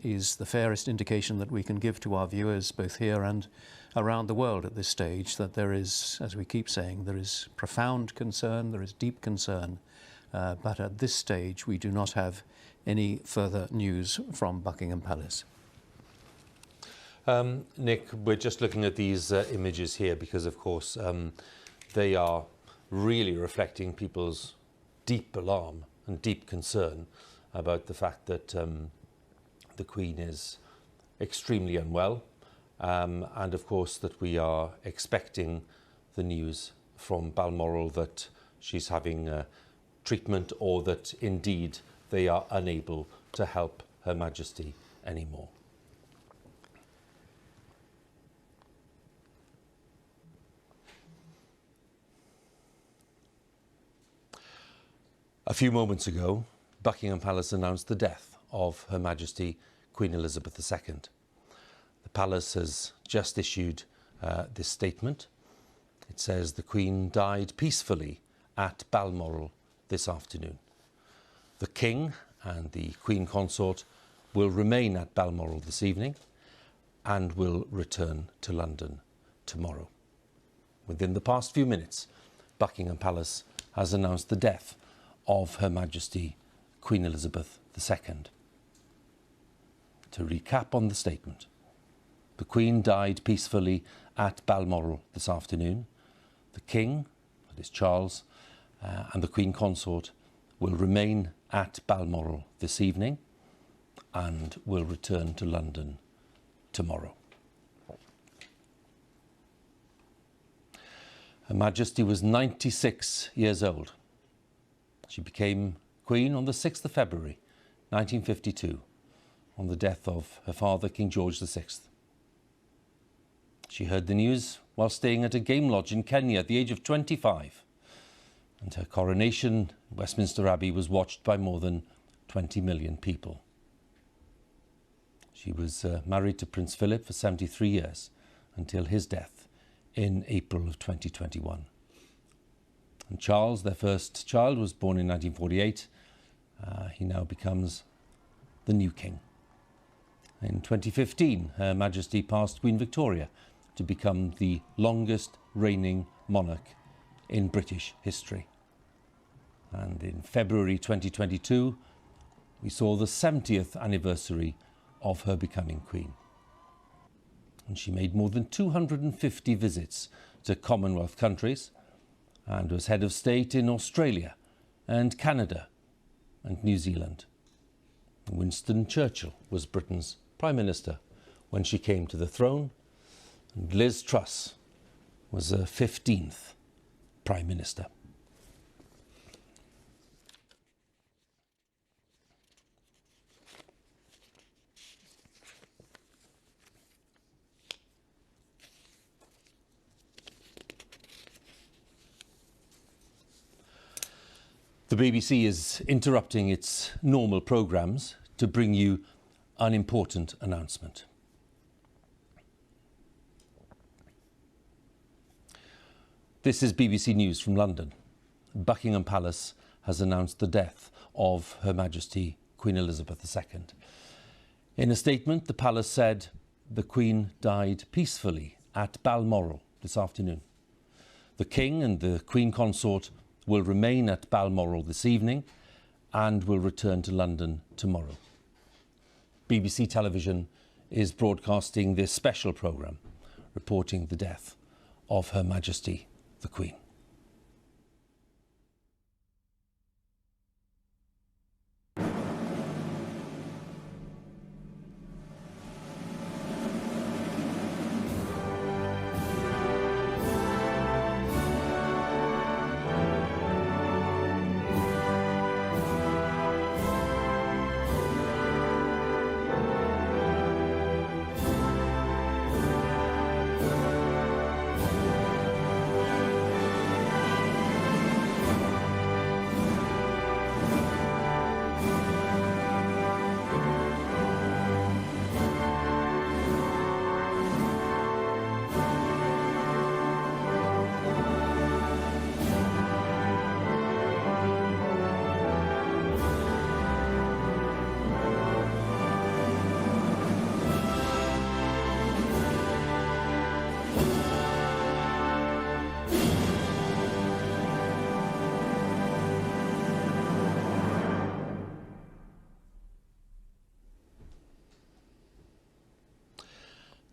that is the fairest indication that we can give to our viewers, both here and around the world at this stage, that there is, as we keep saying, there is profound concern, there is deep concern, but at this stage we do not have any further news from Buckingham Palace. Nick, we're just looking at these images here because, of course, they are really reflecting people's deep alarm and deep concern about the fact that the Queen is extremely unwell, and of course that we are expecting the news from Balmoral that she's having treatment, or that indeed they are unable to help Her Majesty anymore. A few moments ago, Buckingham Palace announced the death of Her Majesty Queen Elizabeth II. The Palace has just issued this statement. It says the Queen died peacefully at Balmoral this afternoon. The King and the Queen Consort will remain at Balmoral this evening and will return to London tomorrow. Within the past few minutes, Buckingham Palace has announced the death of Her Majesty Queen Elizabeth II. To recap on the statement, the Queen died peacefully at Balmoral this afternoon. The King, that is Charles, and the Queen Consort will remain at Balmoral this evening and will return to London tomorrow. Her Majesty was 96 years old. She became Queen on the 6th of February 1952, on the death of her father, King George VI. She heard the news while staying at a game lodge in Kenya at the age of 25, and her coronation in Westminster Abbey was watched by more than 20 million people. She was married to Prince Philip for 73 years until his death in April of 2021. And Charles, their first child, was born in 1948. He now becomes the new king. In 2015, Her Majesty passed Queen Victoria to become the longest reigning monarch in British history. And in February 2022, we saw the 70th anniversary of her becoming Queen. And she made more than 250 visits to Commonwealth countries, and was head of state in Australia and Canada and New Zealand. Winston Churchill was Britain's Prime Minister when she came to the throne, and Liz Truss was her 15th Prime Minister. The BBC is interrupting its normal programmes to bring you an important announcement. This is BBC News from London. Buckingham Palace has announced the death of Her Majesty Queen Elizabeth II. In a statement, the Palace said the Queen died peacefully at Balmoral this afternoon. The King and the Queen Consort will remain at Balmoral this evening and will return to London tomorrow. BBC Television is broadcasting this special programme reporting the death of Her Majesty the Queen.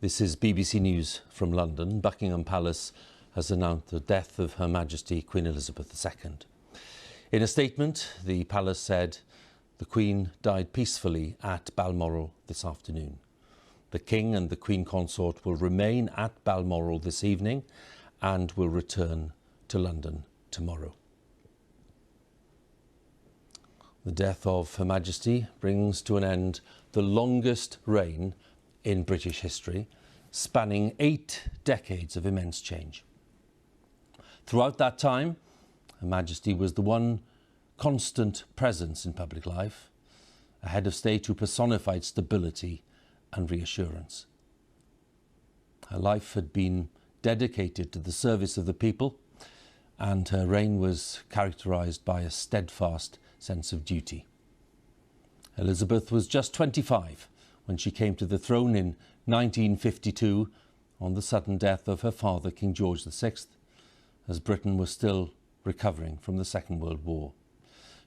This is BBC News from London. Buckingham Palace has announced the death of Her Majesty Queen Elizabeth II. In a statement, the palace said the Queen died peacefully at Balmoral this afternoon. The King and the Queen Consort will remain at Balmoral this evening and will return to London tomorrow. The death of Her Majesty brings to an end the longest reign in British history, spanning 8 decades of immense change. Throughout that time, Her Majesty was the one constant presence in public life, a head of state who personified stability and reassurance. Her life had been dedicated to the service of the people, and her reign was characterised by a steadfast sense of duty. Elizabeth was just 25 when she came to the throne in 1952 on the sudden death of her father, King George VI, as Britain was still recovering from the Second World War.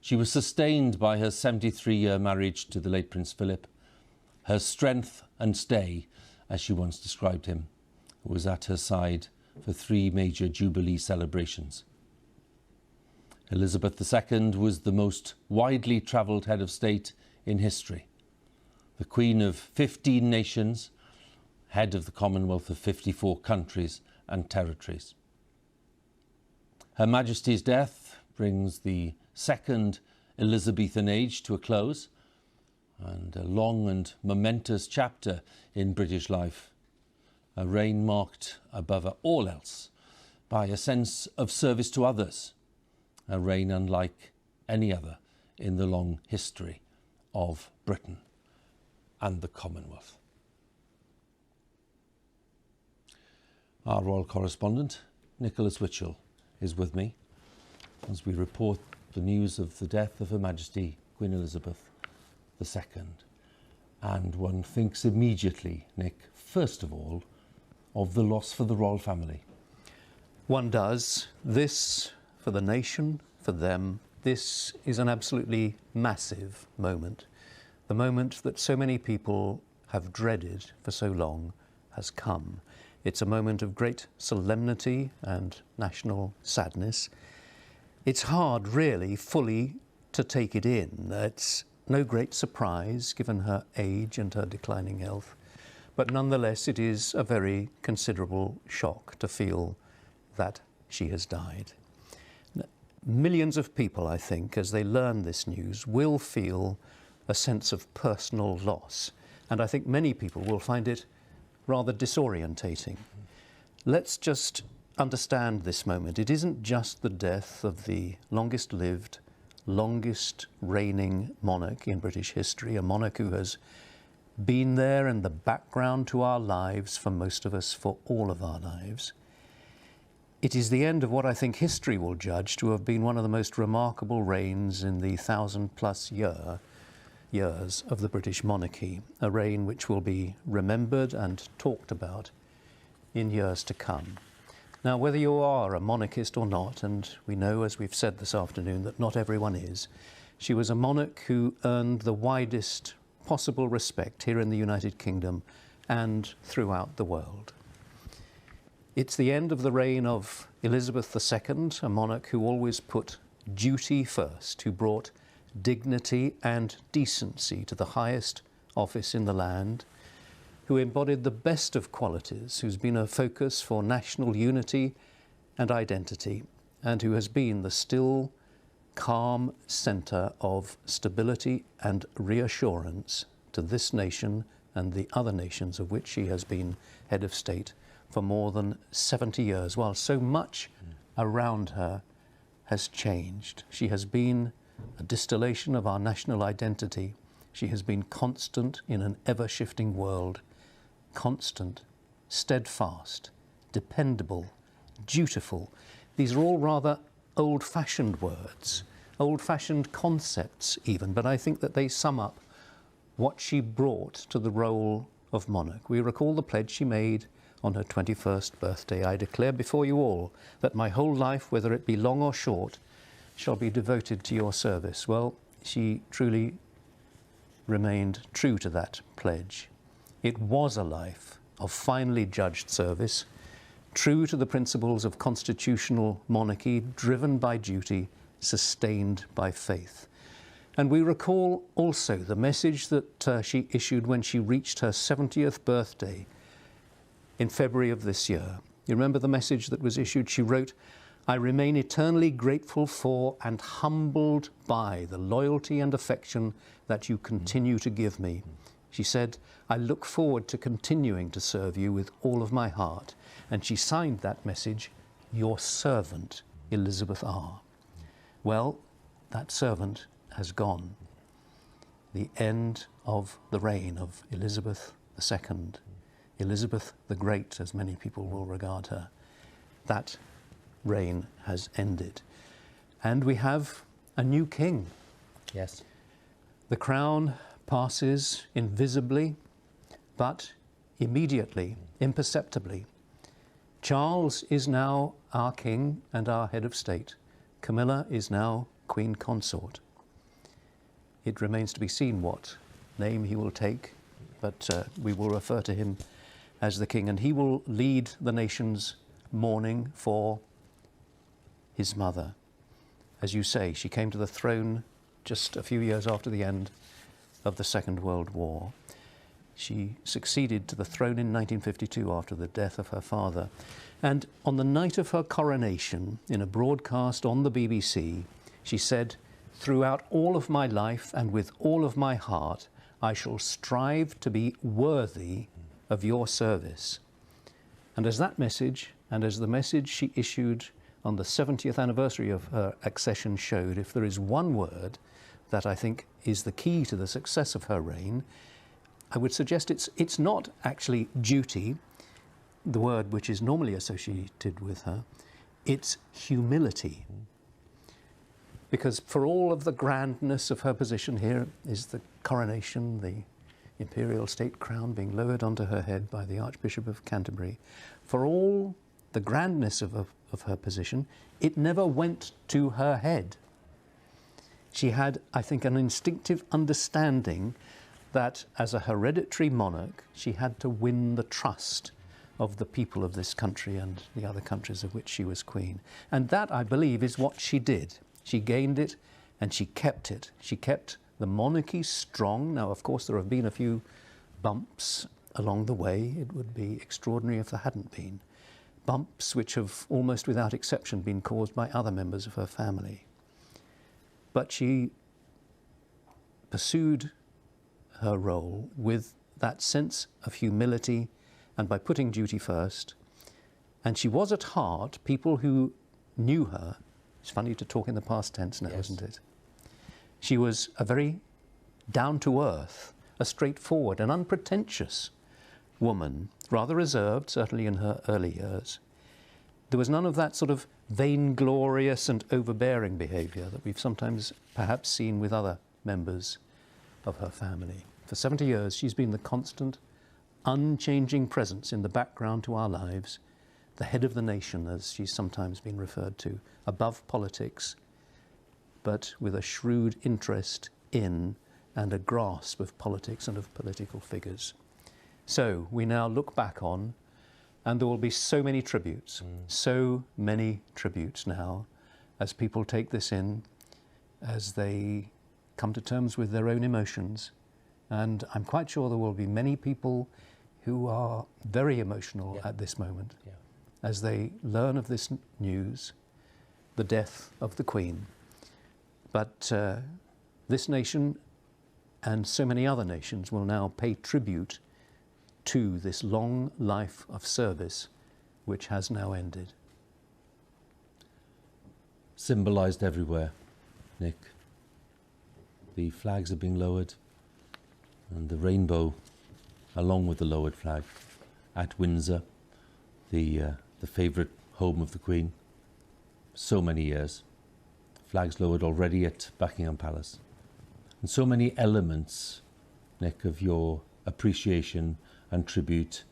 She was sustained by her 73-year marriage to the late Prince Philip, her strength and stay, as she once described him, who was at her side for 3 major Jubilee celebrations. Elizabeth II was the most widely travelled head of state in history, the Queen of 15 nations, head of the Commonwealth of 54 countries and territories. Her Majesty's death brings the second Elizabethan age to a close and a long and momentous chapter in British life, a reign marked above all else by a sense of service to others, a reign unlike any other in the long history of Britain and the Commonwealth. Our royal correspondent, Nicholas Witchell, is with me as we report the news of the death of Her Majesty Queen Elizabeth II. And one thinks immediately, Nick, first of all, of the loss for the royal family. One does. This, for the nation, for them, this is an absolutely massive moment. The moment that so many people have dreaded for so long has come. It's a moment of great solemnity and national sadness. It's hard, really, fully to take it in. It's no great surprise, given her age and her declining health. But nonetheless, it is a very considerable shock to feel that she has died. Millions of people, I think, as they learn this news, will feel a sense of personal loss. And I think many people will find it rather disorientating. Let's just understand this moment. It isn't just the death of the longest lived, longest reigning monarch in British history, a monarch who has been there in the background to our lives for most of us, for all of our lives. It is the end of what I think history will judge to have been one of the most remarkable reigns in the 1,000+ years of the British monarchy, a reign which will be remembered and talked about in years to come. Now, whether you are a monarchist or not, and we know, as we've said this afternoon, that not everyone is, she was a monarch who earned the widest possible respect here in the United Kingdom and throughout the world. It's the end of the reign of Elizabeth II, a monarch who always put duty first, who brought dignity and decency to the highest office in the land, who embodied the best of qualities, who's been a focus for national unity and identity, and who has been the still, calm centre of stability and reassurance to this nation and the other nations of which she has been head of state for more than 70 years, while so much around her has changed. She has been a distillation of our national identity. She has been constant in an ever-shifting world, constant, steadfast, dependable, dutiful. These are all rather old-fashioned words, old-fashioned concepts even, but I think that they sum up what she brought to the role of monarch. We recall the pledge she made on her 21st birthday. I declare before you all that my whole life, whether it be long or short, shall be devoted to your service. Well, she truly remained true to that pledge. It was a life of finely judged service, true to the principles of constitutional monarchy, driven by duty, sustained by faith. And we recall also the message that she issued when she reached her 70th birthday in February of this year. You remember the message that was issued? She wrote, "I remain eternally grateful for and humbled by the loyalty and affection that you continue to give me." She said, "I look forward to continuing to serve you with all of my heart." And she signed that message, "Your servant, Elizabeth R." Well, that servant has gone. The end of the reign of Elizabeth II, Elizabeth the Great, as many people will regard her. That reign has ended. And we have a new king. Yes. The crown passes invisibly, but immediately, imperceptibly. Charles is now our king and our head of state. Camilla is now Queen Consort. It remains to be seen what name he will take, but we will refer to him as the king, and he will lead the nation's mourning for his mother. As you say, she came to the throne just a few years after the end of the Second World War. She succeeded to the throne in 1952 after the death of her father. And on the night of her coronation, in a broadcast on the BBC, she said, "Throughout all of my life and with all of my heart, I shall strive to be worthy of your service." And as that message, and as the message she issued on the 70th anniversary of her accession showed, if there is one word that I think is the key to the success of her reign, I would suggest it's not actually duty, the word which is normally associated with her, it's humility. Because for all of the grandness of her position, here is the coronation, the imperial state crown being lowered onto her head by the Archbishop of Canterbury. For all the grandness of her position, it never went to her head. She had, I think, an instinctive understanding that as a hereditary monarch, she had to win the trust of the people of this country and the other countries of which she was queen. And that, I believe, is what she did. She gained it and she kept it. She kept the monarchy strong. Now, of course, there have been a few bumps along the way. It would be extraordinary if there hadn't been. Bumps which have almost without exception been caused by other members of her family. But she pursued her role with that sense of humility and by putting duty first. And she was at heart, people who knew her, it's funny to talk in the past tense now, Yes. isn't it? She was a very down-to-earth, a straightforward and unpretentious woman, rather reserved, certainly in her early years. There was none of that sort of vainglorious and overbearing behaviour that we've sometimes perhaps seen with other members of her family. For 70 years, she's been the constant, unchanging presence in the background to our lives, the head of the nation, as she's sometimes been referred to, above politics, but with a shrewd interest in and a grasp of politics and of political figures. So we now look back on, and there will be so many tributes now, as people take this in, as they come to terms with their own emotions. And I'm quite sure there will be many people who are very emotional at this moment, as they learn of this news, the death of the Queen. But this nation and so many other nations will now pay tribute to this long life of service which has now ended. Symbolised everywhere, Nick. The flags are being lowered, and the rainbow along with the lowered flag at Windsor, the favourite home of the Queen. So many years. Flags lowered already at Buckingham Palace. And so many elements, Nick, of your appreciation and tribute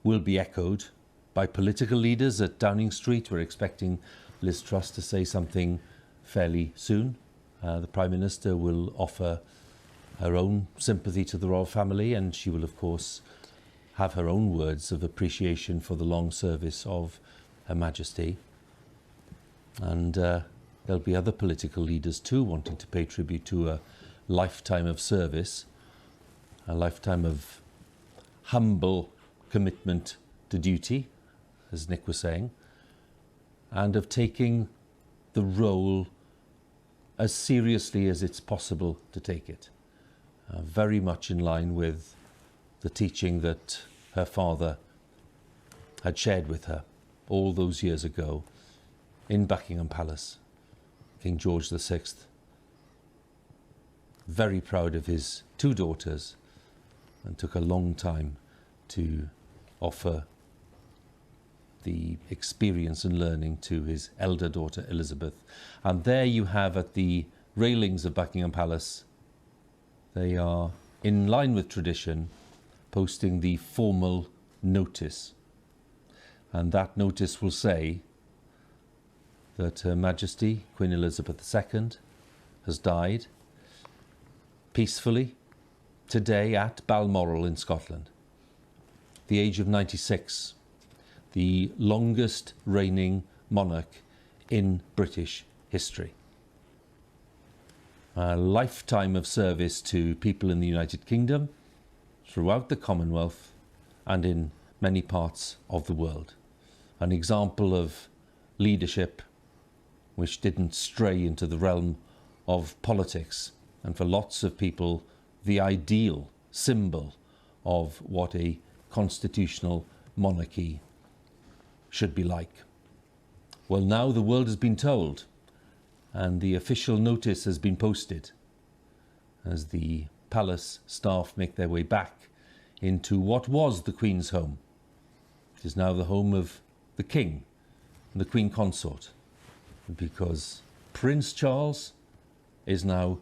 will be echoed by political leaders at Downing Street. We're expecting Liz Truss to say something fairly soon. The Prime Minister will offer her own sympathy to the royal family, and she will, of course, have her own words of appreciation for the long service of Her Majesty. And there'll be other political leaders too wanting to pay tribute to a lifetime of service, a lifetime of humble commitment to duty, as Nick was saying, and of taking the role as seriously as it's possible to take it. Very much in line with the teaching that her father had shared with her all those years ago in Buckingham Palace. King George VI, very proud of his 2 daughters, and took a long time to offer the experience and learning to his elder daughter Elizabeth. And there you have, at the railings of Buckingham Palace, they are, in line with tradition, posting the formal notice. And that notice will say that Her Majesty Queen Elizabeth II has died peacefully today at Balmoral in Scotland, at the age of 96, the longest reigning monarch in British history. A lifetime of service to people in the United Kingdom, throughout the Commonwealth, and in many parts of the world. An example of leadership which didn't stray into the realm of politics, and for lots of people the ideal symbol of what a constitutional monarchy should be like. Well, now the world has been told, and the official notice has been posted as the palace staff make their way back into what was the Queen's home. It is now the home of the King and the Queen Consort, because Prince Charles is now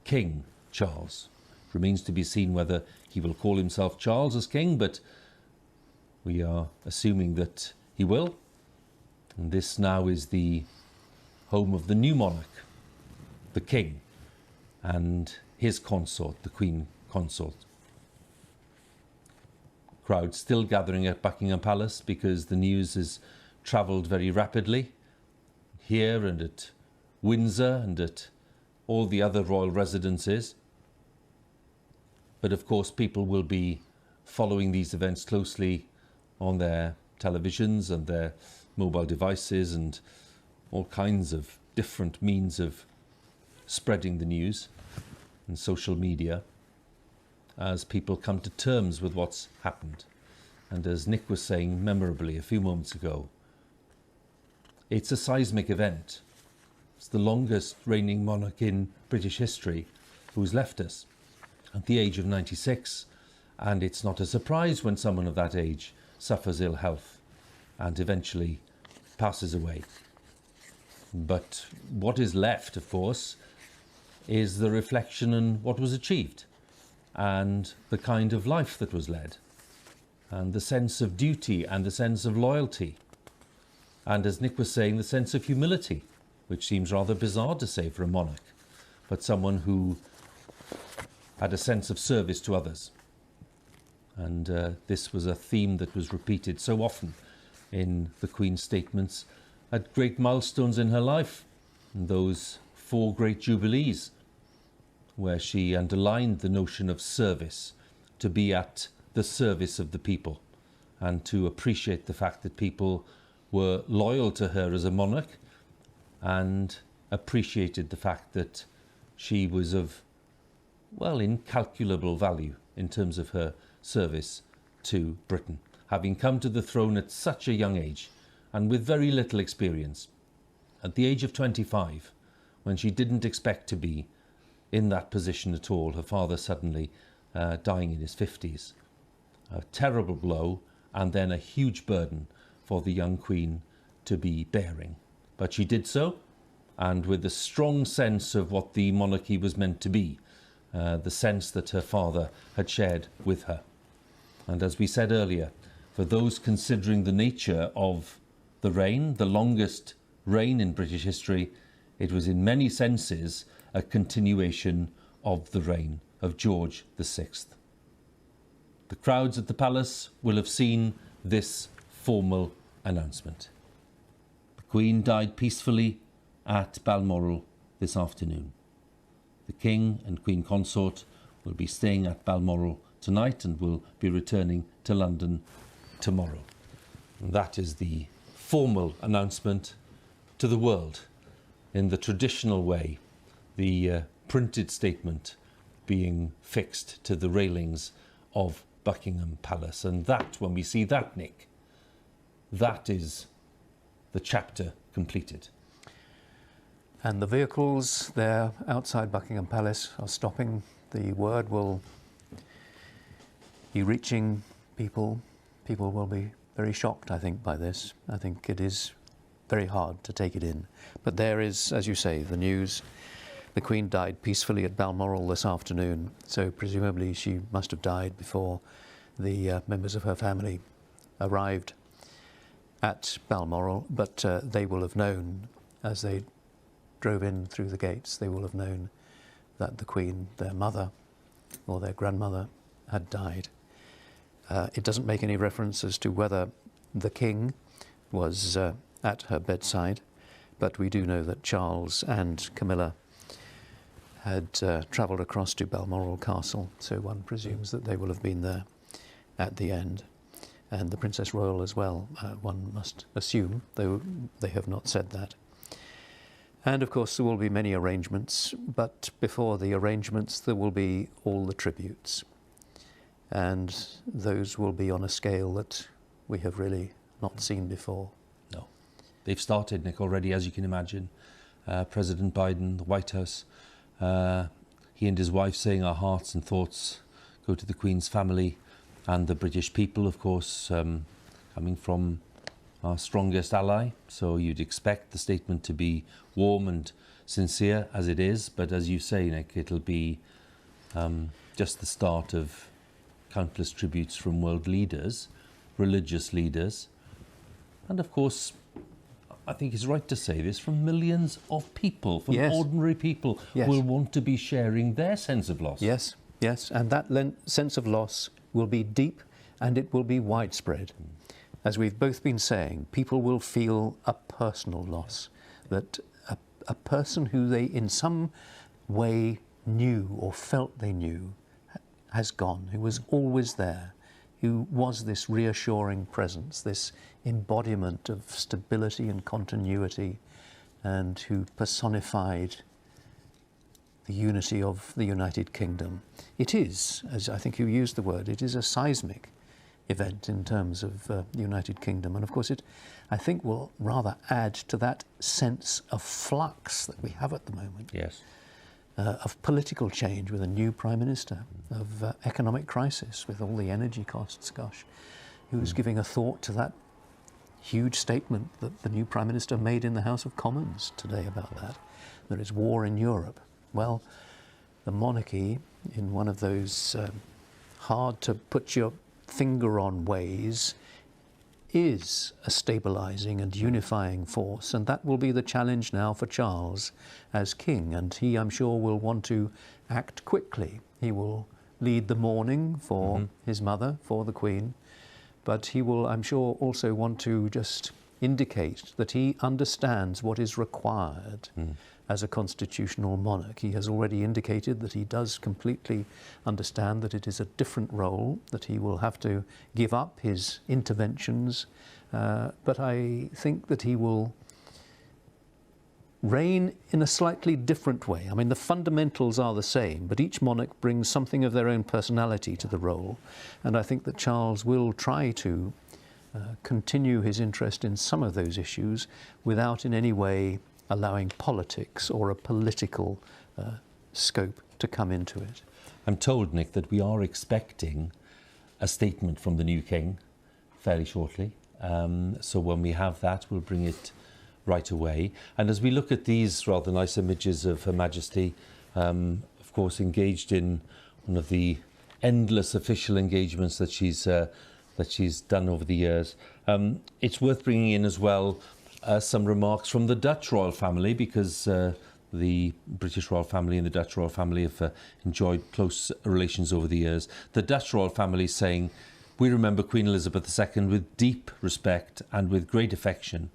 King Charles. It remains to be seen whether he will call himself Charles as king, but we are assuming that he will. And this now is the home of the new monarch, the King, and his consort, the Queen Consort. Crowds still gathering at Buckingham Palace because the news has travelled very rapidly here and at Windsor and at all the other royal residences. But of course people will be following these events closely on their televisions and their mobile devices and all kinds of different means of spreading the news and social media as people come to terms with what's happened. And as Nick was saying memorably a few moments ago, it's a seismic event. It's the longest reigning monarch in British history who's left us at the age of 96, and it's not a surprise when someone of that age suffers ill health and eventually passes away. But what is left, of course, is the reflection on what was achieved and the kind of life that was led, and the sense of duty and the sense of loyalty, and, as Nick was saying, the sense of humility, which seems rather bizarre to say for a monarch, but someone who had a sense of service to others. And this was a theme that was repeated so often in the Queen's statements at great milestones in her life, and those 4 great jubilees, where she underlined the notion of service, to be at the service of the people, and to appreciate the fact that people were loyal to her as a monarch, and appreciated the fact that she was of, well, incalculable value in terms of her service to Britain, having come to the throne at such a young age and with very little experience. At the age of 25, when she didn't expect to be in that position at all, her father suddenly dying in his 50s. A terrible blow, and then a huge burden for the young Queen to be bearing. But she did so, and with a strong sense of what the monarchy was meant to be, the sense that her father had shared with her. And as we said earlier, for those considering the nature of the reign, the longest reign in British history, it was in many senses a continuation of the reign of George VI. The crowds at the palace will have seen this formal announcement. The Queen died peacefully at Balmoral this afternoon. The King and Queen Consort will be staying at Balmoral tonight and will be returning to London tomorrow. And that is the formal announcement to the world in the traditional way, the printed statement being fixed to the railings of Buckingham Palace. And that, when we see that, Nick, that is the chapter completed. And the vehicles there outside Buckingham Palace are stopping. The word will be reaching people. People will be very shocked, I think, by this. I think it is very hard to take it in. But there is, as you say, the news. The Queen died peacefully at Balmoral this afternoon, so presumably she must have died before the members of her family arrived at Balmoral, but they will have known, as they drove in through the gates, they will have known that the Queen, their mother or their grandmother, had died. It doesn't make any reference as to whether the King was at her bedside, but we do know that Charles and Camilla had travelled across to Balmoral Castle, so one presumes that they will have been there at the end. And the Princess Royal as well, one must assume, though they have not said that. And of course there will be many arrangements, but before the arrangements there will be all the tributes. And those will be on a scale that we have really not seen before. No. They've started, Nick, already, as you can imagine. President Biden, the White House, he and his wife saying our hearts and thoughts go to the Queen's family and the British people, of course, coming from our strongest ally. So you'd expect the statement to be warm and sincere, as it is. But as you say, Nick, it'll be just the start of countless tributes from world leaders, religious leaders, and of course, I think it's right to say this, from millions of people, from ordinary people who will want to be sharing their sense of loss. Yes, yes, and that sense of loss will be deep and it will be widespread. As we've both been saying, people will feel a personal loss, that a person who they in some way knew or felt they knew has gone, who was always there, who was this reassuring presence, this embodiment of stability and continuity, and who personified the unity of the United Kingdom. It is, as I think you used the word, it is a seismic event in terms of the United Kingdom. And of course it, I think, will rather add to that sense of flux that we have at the moment. Yes. Of political change with a new Prime Minister, of economic crisis with all the energy costs, gosh, who's giving a thought to that huge statement that the new Prime Minister made in the House of Commons today about that. There is war in Europe. Well, the monarchy, in one of those hard to put your finger on ways, is a stabilising and unifying force, and that will be the challenge now for Charles as king, and he, I'm sure, will want to act quickly. He will lead the mourning for his mother, for the Queen, but he will, I'm sure, also want to just indicate that he understands what is required as a constitutional monarch. He has already indicated that he does completely understand that it is a different role, that he will have to give up his interventions, but I think that he will reign in a slightly different way. I mean, the fundamentals are the same, but each monarch brings something of their own personality to the role, and I think that Charles will try to continue his interest in some of those issues without in any way allowing politics or a political scope to come into it. I'm told, Nick, that we are expecting a statement from the new king fairly shortly. So when we have that, we'll bring it right away. And as we look at these rather nice images of Her Majesty, of course, engaged in one of the endless official engagements that she's done over the years, it's worth bringing in as well some remarks from the Dutch royal family, because the British royal family and the Dutch royal family have enjoyed close relations over the years. The Dutch royal family saying, we remember Queen Elizabeth II with deep respect and with great affection.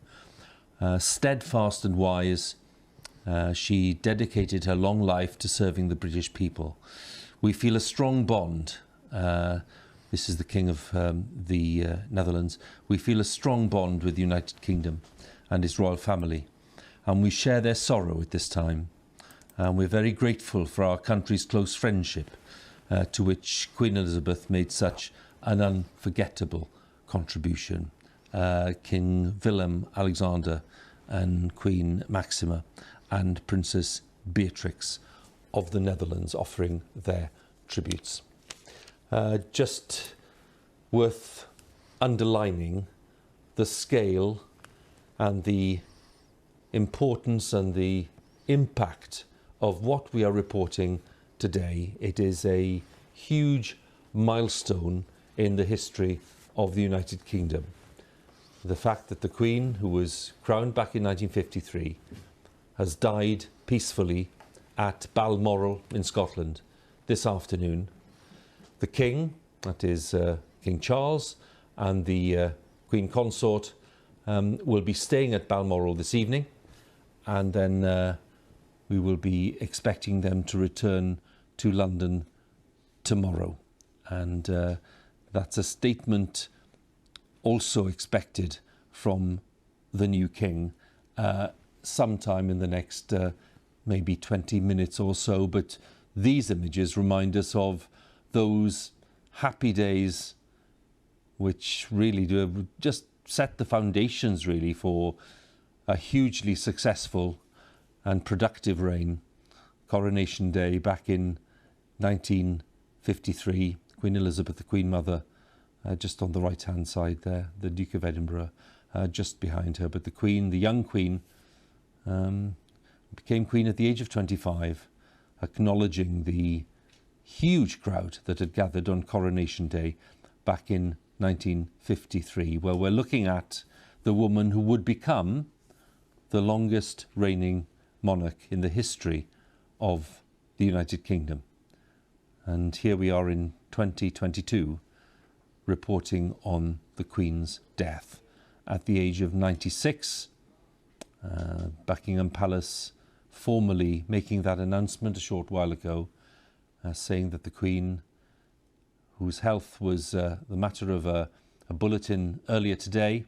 Steadfast and wise, she dedicated her long life to serving the British people. We feel a strong bond. This is the King of the Netherlands. We feel a strong bond with the United Kingdom and its royal family, and we share their sorrow at this time. And we're very grateful for our country's close friendship, to which Queen Elizabeth made such an unforgettable contribution. King Willem-Alexander and Queen Maxima and Princess Beatrix of the Netherlands offering their tributes. Just worth underlining the scale and the importance and the impact of what we are reporting today. It is a huge milestone in the history of the United Kingdom. The fact that the Queen, who was crowned back in 1953, has died peacefully at Balmoral in Scotland this afternoon. The King, that is King Charles, and the Queen Consort will be staying at Balmoral this evening, and then we will be expecting them to return to London tomorrow. And that's a statement also expected from the new King sometime in the next maybe 20 minutes or so. But these images remind us of those happy days which really do just set the foundations really for a hugely successful and productive reign. Coronation Day back in 1953, Queen Elizabeth, the Queen Mother, just on the right hand side there, the Duke of Edinburgh just behind her. But the Queen, the young Queen, became Queen at the age of 25, acknowledging the huge crowd that had gathered on Coronation Day back in 1953, where we're looking at the woman who would become the longest reigning monarch in the history of the United Kingdom. And here we are in 2022 reporting on the Queen's death at the age of 96. Buckingham Palace formally making that announcement a short while ago, saying that the Queen, whose health was the matter of a bulletin earlier today,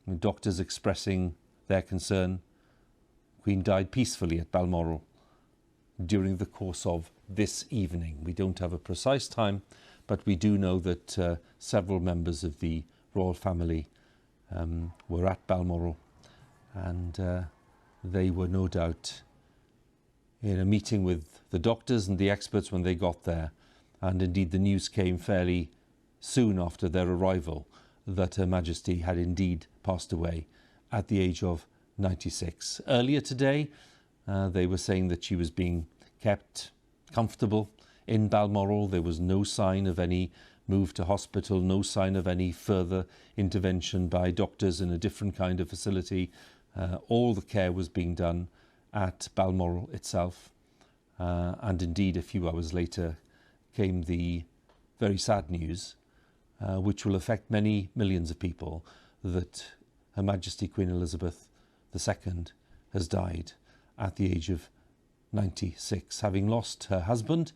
with doctors expressing their concern, Queen died peacefully at Balmoral during the course of this evening. We don't have a precise time, but we do know that several members of the royal family were at Balmoral, and they were no doubt in a meeting with the doctors and the experts when they got there. And indeed the news came fairly soon after their arrival that Her Majesty had indeed passed away at the age of 96. Earlier today, they were saying that she was being kept comfortable in Balmoral. There was no sign of any move to hospital, no sign of any further intervention by doctors in a different kind of facility. All the care was being done at Balmoral itself. And indeed, a few hours later came the very sad news, which will affect many millions of people, that Her Majesty Queen Elizabeth II has died at the age of 96, having lost her husband,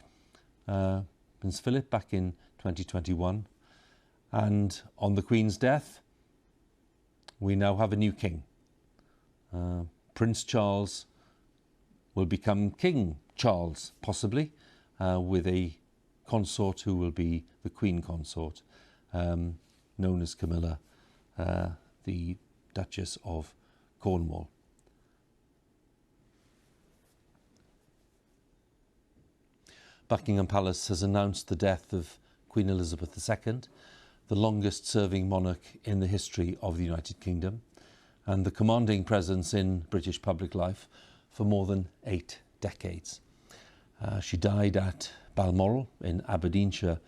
Prince Philip, back in 2021. And on the Queen's death, we now have a new king. Prince Charles will become King Charles, possibly, with a consort who will be the Queen Consort, known as Camilla, the Duchess of Cornwall. Buckingham Palace has announced the death of Queen Elizabeth II, the longest serving monarch in the history of the United Kingdom, and the commanding presence in British public life for more than 8 decades. She died at Balmoral in Aberdeenshire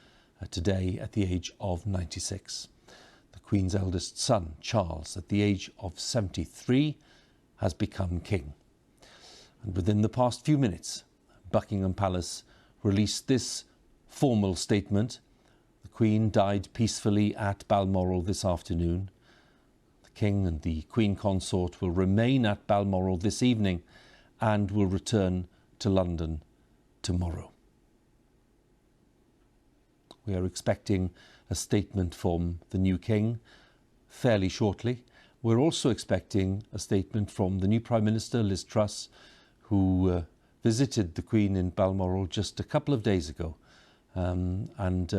today at the age of 96. The Queen's eldest son, Charles, at the age of 73, has become king. And within the past few minutes, Buckingham Palace released this formal statement. The Queen died peacefully at Balmoral this afternoon. The King and the Queen Consort will remain at Balmoral this evening and will return to London tomorrow. We are expecting a statement from the new King fairly shortly. We're also expecting a statement from the new Prime Minister, Liz Truss, who visited the Queen in Balmoral just a couple of days ago and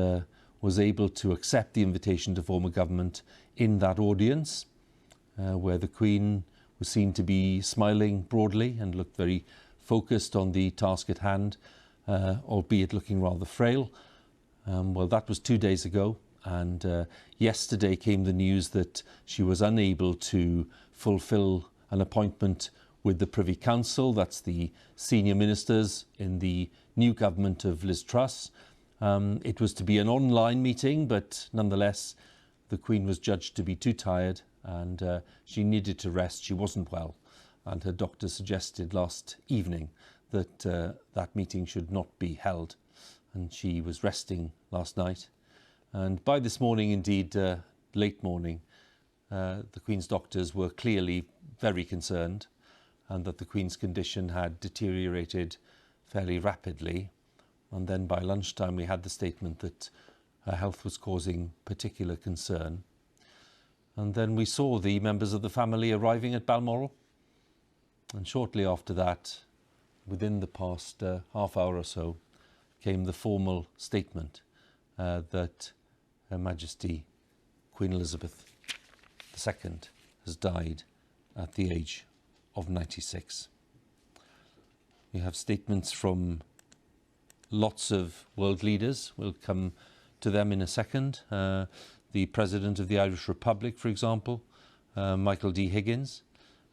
was able to accept the invitation to form a government in that audience, where the Queen was seen to be smiling broadly and looked very focused on the task at hand, albeit looking rather frail. Well, that was 2 days ago, and yesterday came the news that she was unable to fulfil an appointment with the Privy Council. That's the senior ministers in the new government of Liz Truss. It was to be an online meeting, but nonetheless, the Queen was judged to be too tired and she needed to rest. She wasn't well, and her doctor suggested last evening that that meeting should not be held, and she was resting last night. And by this morning, indeed, late morning, the Queen's doctors were clearly very concerned and that the Queen's condition had deteriorated fairly rapidly. And then by lunchtime, we had the statement that her health was causing particular concern. And then we saw the members of the family arriving at Balmoral. And shortly after that, within the past half hour or so, came the formal statement that Her Majesty Queen Elizabeth II has died at the age of 96. We have statements from lots of world leaders. We'll come to them in a second. The President of the Irish Republic, for example, Michael D. Higgins.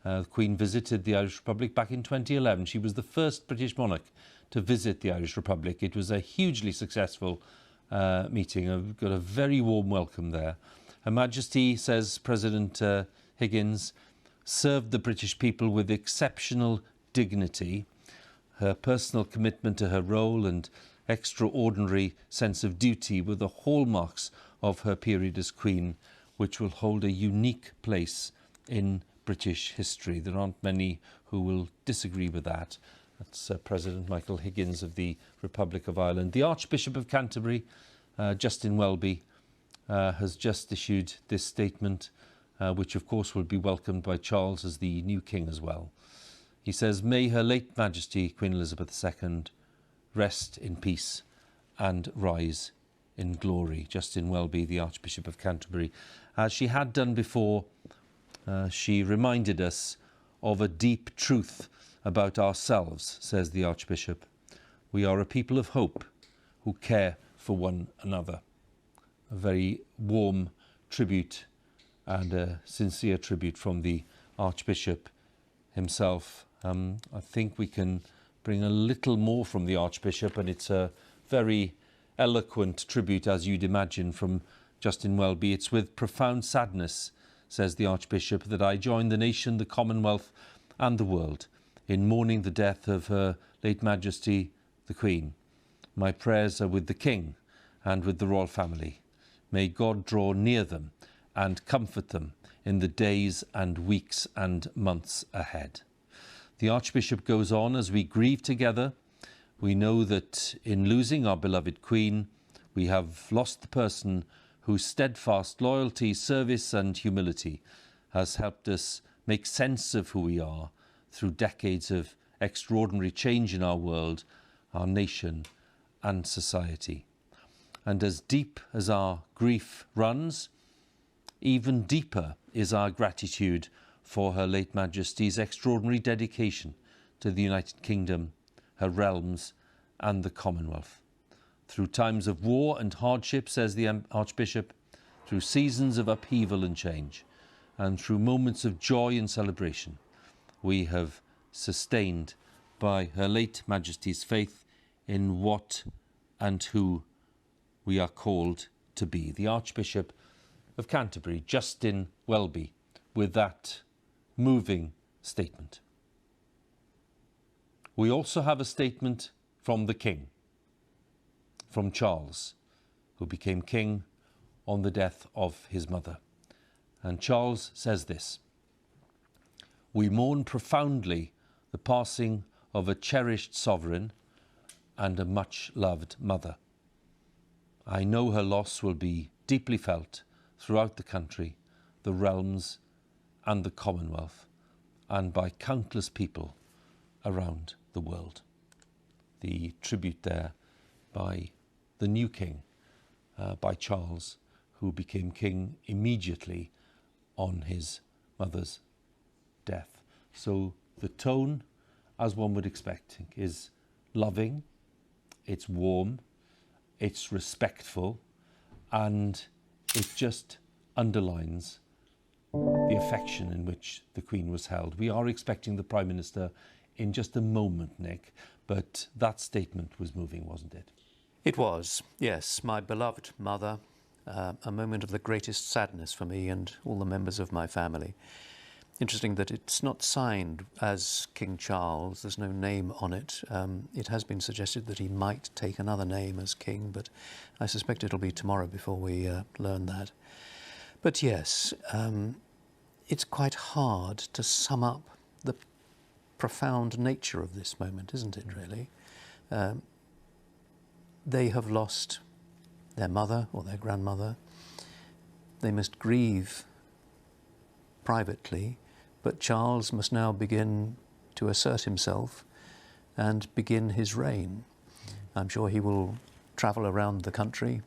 The Queen visited the Irish Republic back in 2011. She was the first British monarch to visit the Irish Republic. It was a hugely successful meeting. I've got a very warm welcome there. Her Majesty, says President Higgins, served the British people with exceptional dignity. Her personal commitment to her role and extraordinary sense of duty were the hallmarks of her period as Queen, which will hold a unique place in British history. There aren't many who will disagree with that. That's President Michael Higgins of the Republic of Ireland. The Archbishop of Canterbury, Justin Welby, has just issued this statement, which of course will be welcomed by Charles as the new King as well. He says, "May Her late Majesty Queen Elizabeth II rest in peace and rise in glory." Justin Welby, the Archbishop of Canterbury. As she had done before, she reminded us of a deep truth about ourselves, says the Archbishop. We are a people of hope who care for one another. A very warm tribute and a sincere tribute from the Archbishop himself. I think we can bring a little more from the Archbishop, and it's a very eloquent tribute, as you'd imagine, from Justin Welby. "It's with profound sadness," says the Archbishop, "that I join the nation, the Commonwealth and the world in mourning the death of Her late Majesty the Queen. My prayers are with the King and with the royal family. May God draw near them and comfort them in the days and weeks and months ahead." The Archbishop goes on, "As we grieve together, we know that in losing our beloved Queen, we have lost the person whose steadfast loyalty, service and humility has helped us make sense of who we are through decades of extraordinary change in our world, our nation and society. And as deep as our grief runs, even deeper is our gratitude for Her late Majesty's extraordinary dedication to the United Kingdom, her realms and the Commonwealth. Through times of war and hardship, says the Archbishop, through seasons of upheaval and change, and through moments of joy and celebration, we have sustained by Her late Majesty's faith in what and who we are called to be." The Archbishop of Canterbury, Justin Welby, with that moving statement. We also have a statement from the King, from Charles, who became king on the death of his mother. And Charles says this: "We mourn profoundly the passing of a cherished sovereign and a much-loved mother. I know her loss will be deeply felt throughout the country, the realms and the Commonwealth, and by countless people around the world." The tribute there by the new king, by Charles, who became king immediately on his mother's death. So the tone, as one would expect, is loving, it's warm, it's respectful, and it just underlines the affection in which the Queen was held. We are expecting the Prime Minister in just a moment, Nick, but that statement was moving, wasn't it? It was, yes. My beloved mother, a moment of the greatest sadness for me and all the members of my family. Interesting that it's not signed as King Charles. There's no name on it. It has been suggested that he might take another name as king, but I suspect it'll be tomorrow before we learn that. But yes, it's quite hard to sum up the profound nature of this moment, isn't it, really? They have lost their mother or their grandmother. They must grieve privately, but Charles must now begin to assert himself and begin his reign. I'm sure he will travel around the country.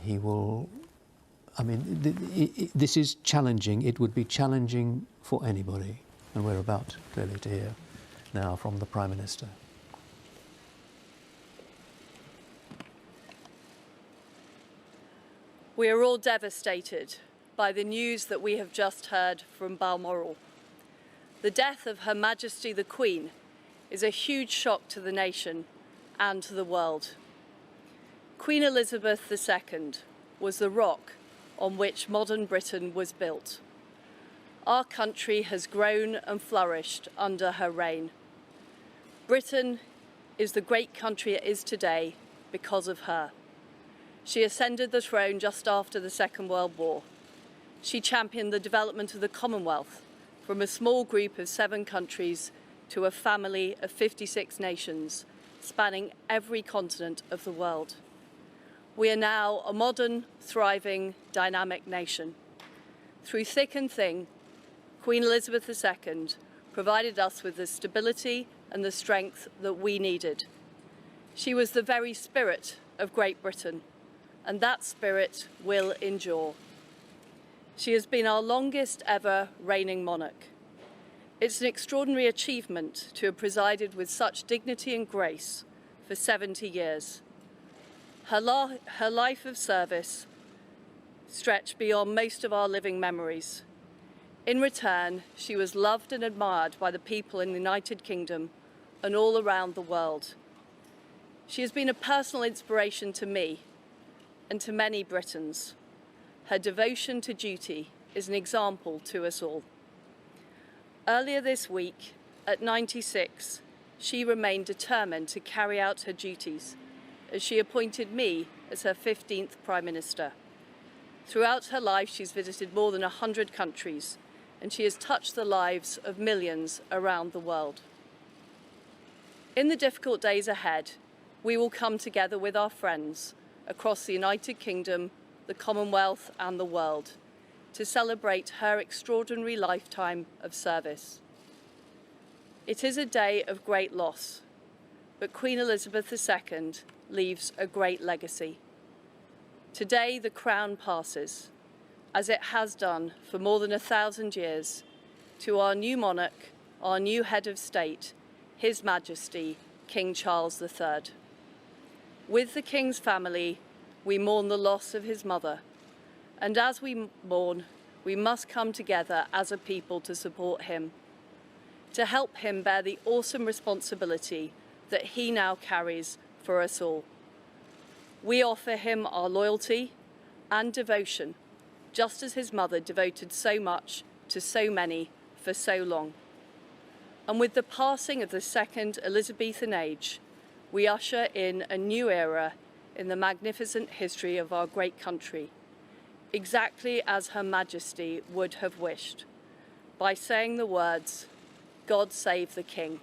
He will, I mean, this is challenging. It would be challenging for anybody, and we're about clearly to hear now from the Prime Minister. We are all devastated by the news that we have just heard from Balmoral. The death of Her Majesty the Queen is a huge shock to the nation and to the world. Queen Elizabeth II was the rock on which modern Britain was built. Our country has grown and flourished under her reign. Britain is the great country it is today because of her. She ascended the throne just after the Second World War. She championed the development of the Commonwealth from a small group of 7 countries to a family of 56 nations, spanning every continent of the world. We are now a modern, thriving, dynamic nation. Through thick and thin, Queen Elizabeth II provided us with the stability and the strength that we needed. She was the very spirit of Great Britain, and that spirit will endure. She has been our longest ever reigning monarch. It's an extraordinary achievement to have presided with such dignity and grace for 70 years. Her life of service stretched beyond most of our living memories. In return, she was loved and admired by the people in the United Kingdom and all around the world. She has been a personal inspiration to me and to many Britons. Her devotion to duty is an example to us all. Earlier this week, at 96, she remained determined to carry out her duties as she appointed me as her 15th Prime Minister. Throughout her life, she's visited more than 100 countries, and she has touched the lives of millions around the world. In the difficult days ahead, we will come together with our friends across the United Kingdom, the Commonwealth and the world to celebrate her extraordinary lifetime of service. It is a day of great loss, but Queen Elizabeth II leaves a great legacy. Today the crown passes, as it has done for more than 1,000 years, to our new monarch, our new head of state, His Majesty King Charles III. With the King's family, we mourn the loss of his mother, and as we mourn, we must come together as a people to support him, to help him bear the awesome responsibility that he now carries for us all. We offer him our loyalty and devotion, just as his mother devoted so much to so many for so long. And with the passing of the second Elizabethan age, we usher in a new era in the magnificent history of our great country, exactly as Her Majesty would have wished, by saying the words, "God save the King."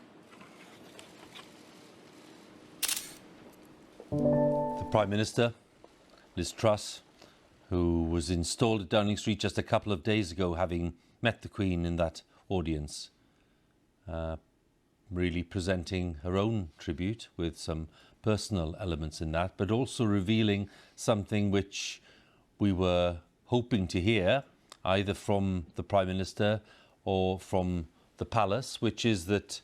The Prime Minister, Liz Truss, who was installed at Downing Street just a couple of days ago, having met the Queen in that audience, really presenting her own tribute with some personal elements in that, but also revealing something which we were hoping to hear either from the Prime Minister or from the Palace, which is that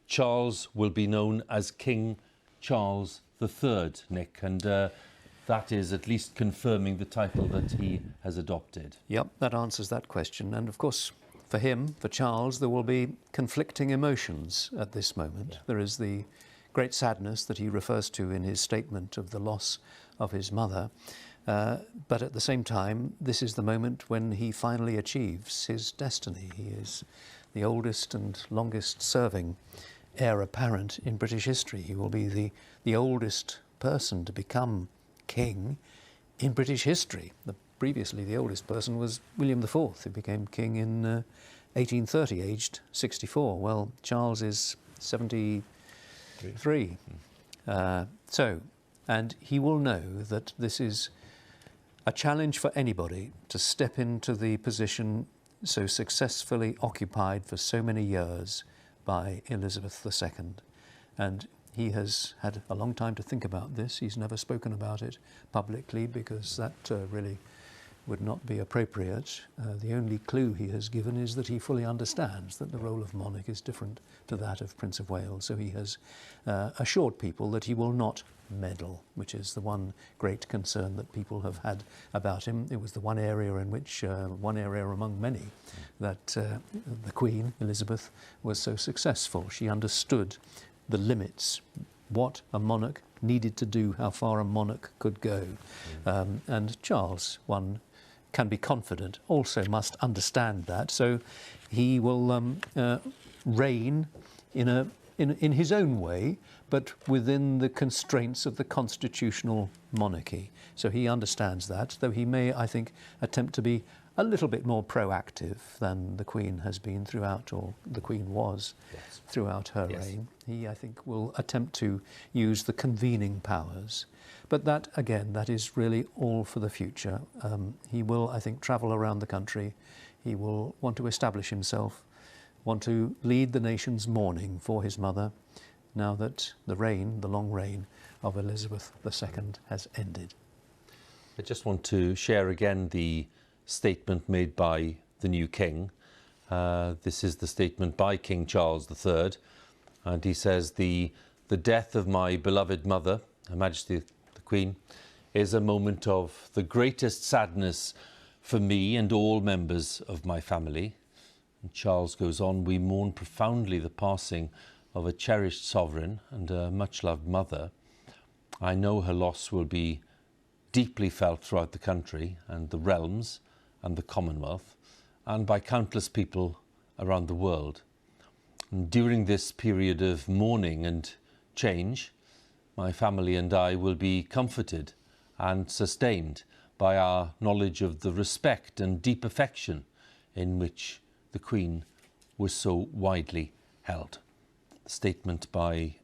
Charles will be known as King Charles III, Nick, and that is at least confirming the title that he has adopted. Yep, that answers that question. And of course, for him, for Charles, there will be conflicting emotions at this moment. Yeah. There is the great sadness that he refers to in his statement of the loss of his mother. But at the same time, this is the moment when he finally achieves his destiny. He is the oldest and longest serving heir apparent in British history. He will be the oldest person to become king in British history. Previously, the oldest person was William IV, who became king in 1830, aged 64. Well, Charles is 73. And he will know that this is a challenge for anybody to step into the position so successfully occupied for so many years by Elizabeth II. And he has had a long time to think about this. He's never spoken about it publicly because that really would not be appropriate. The only clue he has given is that he fully understands that the role of monarch is different to that of Prince of Wales. So he has assured people that he will not meddle, which is the one great concern that people have had about him. It was the one area in which, one area among many, that the Queen, Elizabeth, was so successful. She understood the limits, what a monarch needed to do, how far a monarch could go. And Charles, one can be confident, also must understand that. So he will reign in his own way, but within the constraints of the constitutional monarchy. So he understands that, though he may, I think, attempt to be a little bit more proactive than the Queen has been throughout, or the Queen was throughout her reign. He, I think, will attempt to use the convening powers. But that, again, that is really all for the future. He will, I think, travel around the country. He will want to establish himself, want to lead the nation's mourning for his mother, now that the reign, the long reign of Elizabeth II has ended. I just want to share again the statement made by the new king. This is the statement by King Charles III, and he says, the death of my beloved mother, Her Majesty the Queen, is a moment of the greatest sadness for me and all members of my family. And Charles goes on, we mourn profoundly the passing of a cherished sovereign and a much-loved mother. I know her loss will be deeply felt throughout the country and the realms and the Commonwealth, and by countless people around the world. And during this period of mourning and change, my family and I will be comforted and sustained by our knowledge of the respect and deep affection in which the Queen was so widely held. A statement by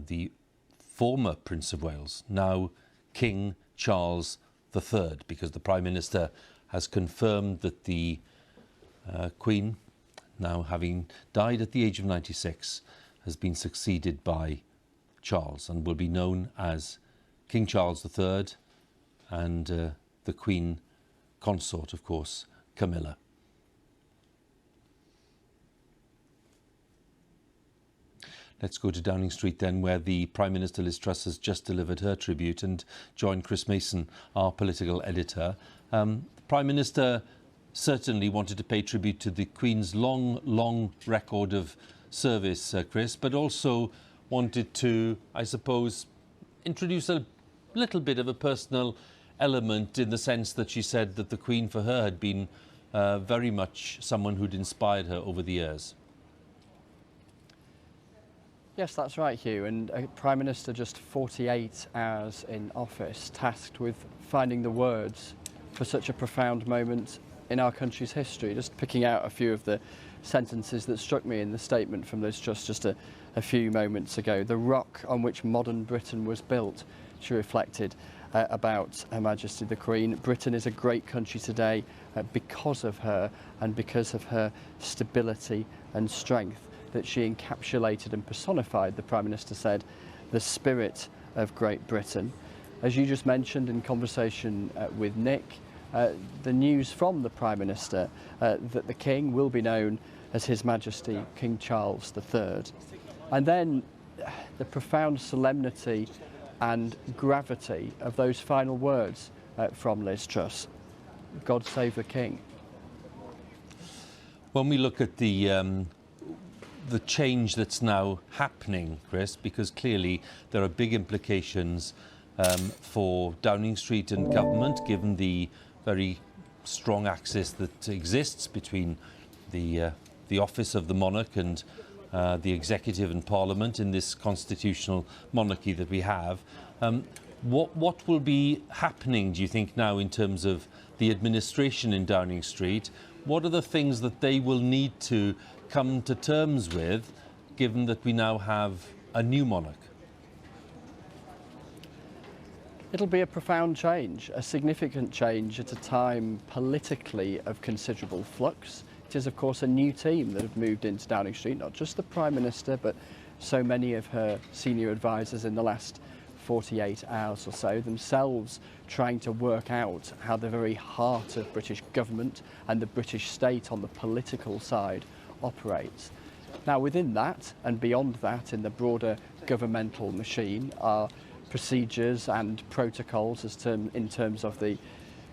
the former Prince of Wales, now King Charles III, because the Prime Minister has confirmed that the Queen, now having died at the age of 96, has been succeeded by Charles and will be known as King Charles III and the Queen consort, of course, Camilla. Let's go to Downing Street then, where the Prime Minister Liz Truss has just delivered her tribute, and join Chris Mason, our political editor. The Prime Minister certainly wanted to pay tribute to the Queen's long record of service, Chris, but also wanted to, I suppose, introduce a little bit of a personal element, in the sense that she said that the Queen for her had been very much someone who'd inspired her over the years. Yes, that's right, Hugh. And a Prime Minister just 48 hours in office, tasked with finding the words for such a profound moment in our country's history. Just picking out a few of the sentences that struck me in the statement from Liz Truss just a few moments ago. The rock on which modern Britain was built, she reflected about Her Majesty the Queen. Britain is a great country today because of her and because of her stability and strength, that she encapsulated and personified, the Prime Minister said, the spirit of Great Britain. As you just mentioned in conversation with Nick, the news from the Prime Minister that the King will be known as His Majesty King Charles III. And then the profound solemnity and gravity of those final words from Liz Truss. God save the King. When we look at the change that's now happening, Chris, because clearly there are big implications for Downing Street and government, given the very strong axis that exists between the office of the monarch and the executive and parliament in this constitutional monarchy that we have. What will be happening, do you think, now in terms of the administration in Downing Street? What are the things that they will need to come to terms with, given that we now have a new monarch? It'll be a profound change, a significant change at a time politically of considerable flux. It is, of course, a new team that have moved into Downing Street, not just the Prime Minister, but so many of her senior advisors in the last 48 hours or so, themselves trying to work out how the very heart of British government and the British state on the political side operates. Now, within that and beyond that, in the broader governmental machine, are procedures and protocols in terms of the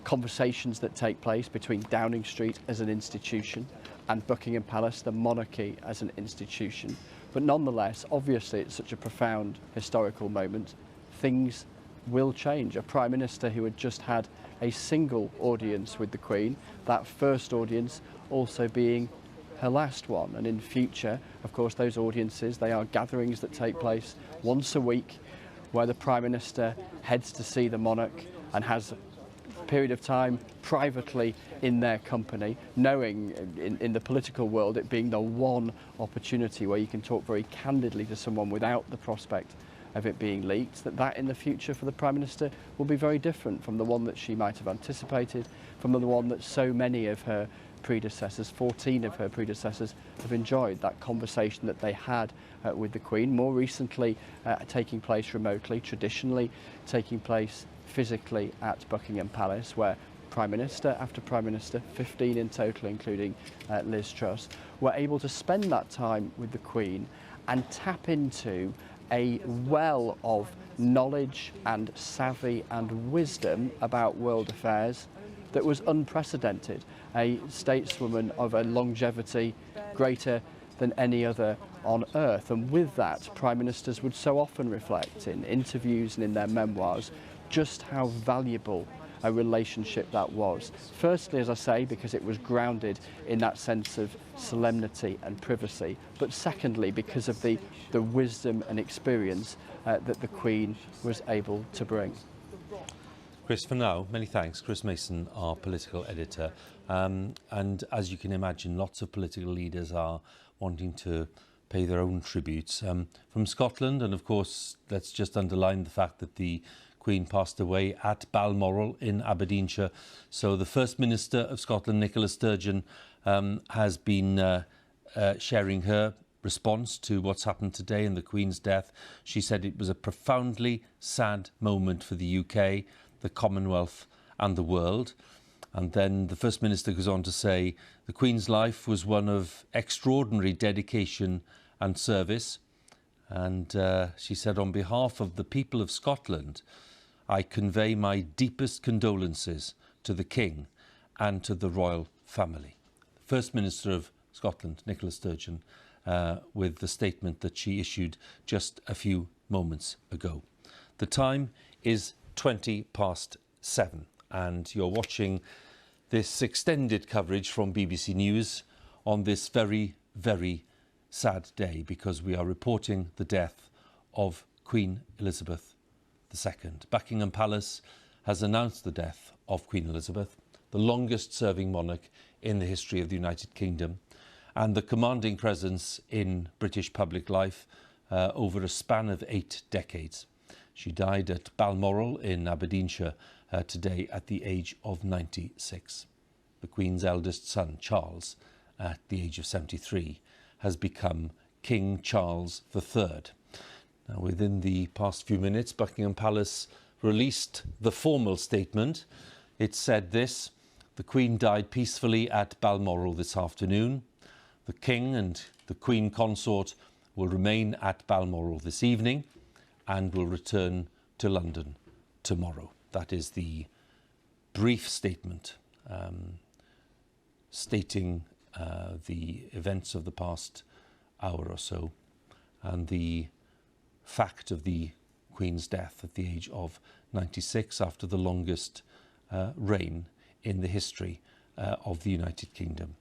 conversations that take place between Downing Street as an institution and Buckingham Palace, the monarchy, as an institution. But nonetheless, obviously, it's such a profound historical moment. Things will change. A Prime Minister who had just had a single audience with the Queen, that first audience also being her last one. And in future, of course, those audiences, they are gatherings that take place once a week, where the Prime Minister heads to see the monarch and has a period of time privately in their company, knowing in the political world it being the one opportunity where you can talk very candidly to someone without the prospect of it being leaked, that in the future for the Prime Minister will be very different from the one that she might have anticipated, from the one that so many of her predecessors, 14 of her predecessors, have enjoyed, that conversation that they had with the Queen, more recently taking place remotely, traditionally taking place physically at Buckingham Palace, where Prime Minister after Prime Minister, 15 in total, including Liz Truss, were able to spend that time with the Queen and tap into a well of knowledge and savvy and wisdom about world affairs that was unprecedented. A stateswoman of a longevity greater than any other on earth. And with that, Prime Ministers would so often reflect in interviews and in their memoirs just how valuable a relationship that was. Firstly, as I say, because it was grounded in that sense of solemnity and privacy, but secondly, because of the wisdom and experience that the Queen was able to bring. Chris, for now, many thanks. Chris Mason, our political editor. And as you can imagine, lots of political leaders are wanting to pay their own tributes. From Scotland, and of course, let's just underline the fact that the Queen passed away at Balmoral in Aberdeenshire. So the First Minister of Scotland, Nicola Sturgeon, has been sharing her response to what's happened today and the Queen's death. She said it was a profoundly sad moment for the UK, the Commonwealth and the world. And then the First Minister goes on to say the Queen's life was one of extraordinary dedication and service. And she said, on behalf of the people of Scotland, I convey my deepest condolences to the King and to the royal family. First Minister of Scotland, Nicola Sturgeon, with the statement that she issued just a few moments ago. The time is 7:20, and you're watching this extended coverage from BBC News on this very, very sad day because we are reporting the death of Queen Elizabeth II. Buckingham Palace has announced the death of Queen Elizabeth, the longest serving monarch in the history of the United Kingdom, and the commanding presence in British public life over a span of 8 decades. She died at Balmoral in Aberdeenshire today at the age of 96. The Queen's eldest son, Charles, at the age of 73, has become King Charles III. Now, within the past few minutes, Buckingham Palace released the formal statement. It said this: the Queen died peacefully at Balmoral this afternoon. The King and the Queen Consort will remain at Balmoral this evening and will return to London tomorrow. That is the brief statement stating the events of the past hour or so and the fact of the Queen's death at the age of 96 after the longest reign in the history of the United Kingdom.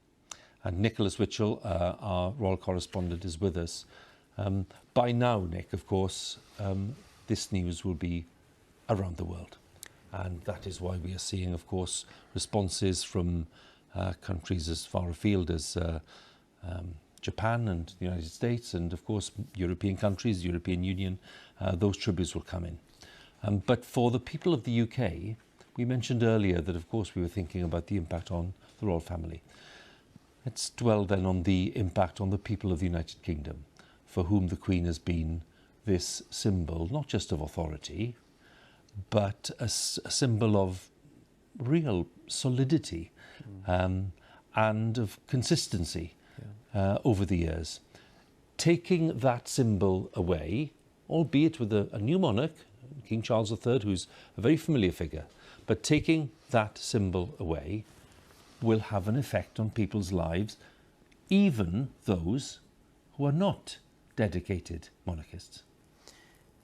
And Nicholas Witchell, our royal correspondent, is with us. By now, Nick, of course, this news will be around the world. And that is why we are seeing, of course, responses from countries as far afield as Japan and the United States, and of course European countries, European Union. Those tributes will come in. But for the people of the UK, we mentioned earlier that of course we were thinking about the impact on the royal family. Let's dwell then on the impact on the people of the United Kingdom, for whom the Queen has been this symbol, not just of authority, but a symbol of real solidity and of consistency over the years. Taking that symbol away, albeit with a new monarch, King Charles III, who's a very familiar figure, but taking that symbol away will have an effect on people's lives, even those who are not dedicated monarchists.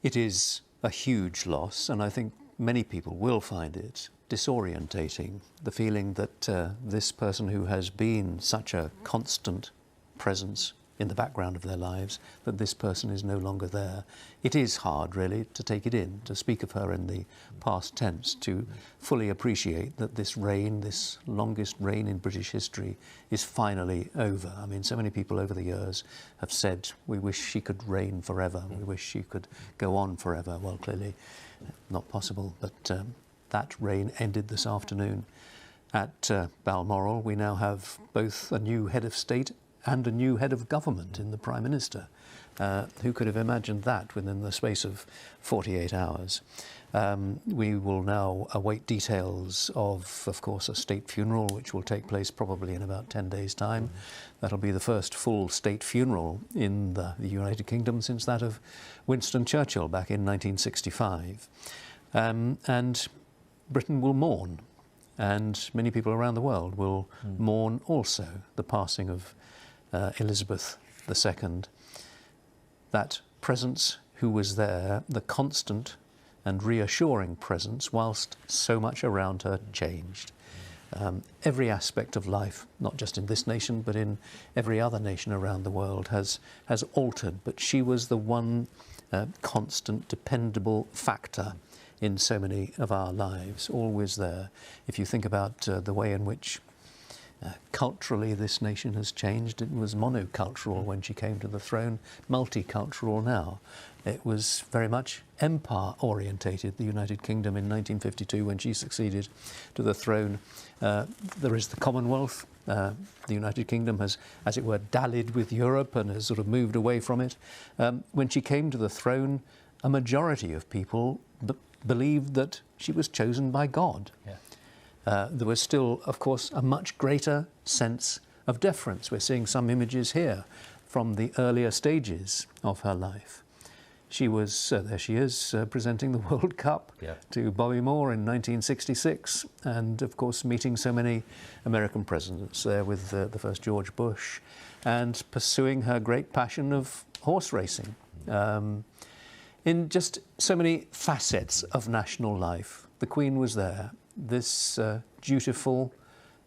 It is a huge loss, and I think many people will find it disorientating, the feeling that this person who has been such a constant presence in the background of their lives, that this person is no longer there. It is hard, really, to take it in, to speak of her in the past tense, to fully appreciate that this reign, this longest reign in British history, is finally over. I mean, so many people over the years have said, we wish she could reign forever, we wish she could go on forever. Well, clearly not possible, but that reign ended this afternoon at Balmoral. We now have both a new head of state and a new head of government in the Prime Minister. Who could have imagined that within the space of 48 hours? We will now await details of course, a state funeral, which will take place probably in about 10 days' time. That'll be the first full state funeral in the United Kingdom since that of Winston Churchill back in 1965. And Britain will mourn, and many people around the world will mourn also the passing of Elizabeth II. That presence who was there, the constant and reassuring presence, whilst so much around her changed. Every aspect of life, not just in this nation, but in every other nation around the world, has altered, but she was the one constant, dependable factor in so many of our lives, always there. If you think about the way in which culturally this nation has changed, it was monocultural when she came to the throne, multicultural now. It was very much empire-orientated, the United Kingdom in 1952 when she succeeded to the throne. There is the Commonwealth. The United Kingdom has, as it were, dallied with Europe and has sort of moved away from it. When she came to the throne, a majority of people believed that she was chosen by God. Yeah. There was still, of course, a much greater sense of deference. We're seeing some images here from the earlier stages of her life. She was, there she is, presenting the World Cup to Bobby Moore in 1966, and of course meeting so many American presidents there with the first George Bush, and pursuing her great passion of horse racing. In just so many facets of national life, the Queen was there. This dutiful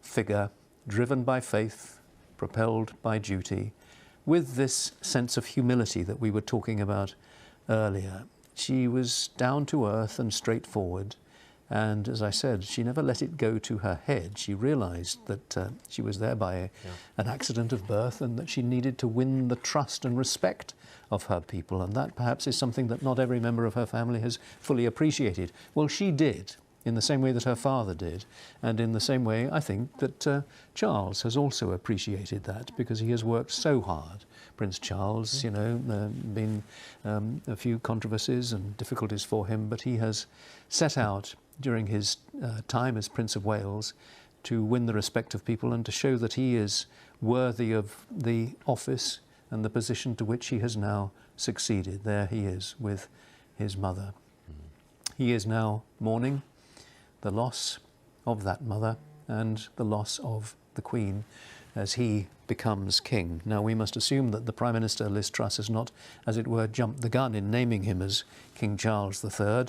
figure, driven by faith, propelled by duty, with this sense of humility that we were talking about earlier. She was down to earth and straightforward. And as I said, she never let it go to her head. She realised that she was there by an accident of birth and that she needed to win the trust and respect of her people. And that perhaps is something that not every member of her family has fully appreciated. Well, she did, in the same way that her father did. And in the same way, I think, that Charles has also appreciated that, because he has worked so hard. Prince Charles, you know, been a few controversies and difficulties for him, but he has set out during his time as Prince of Wales to win the respect of people and to show that he is worthy of the office and the position to which he has now succeeded. There he is with his mother. He is now mourning the loss of that mother and the loss of the Queen as he becomes king. Now, we must assume that the Prime Minister, Liz Truss, has not, as it were, jumped the gun in naming him as King Charles III.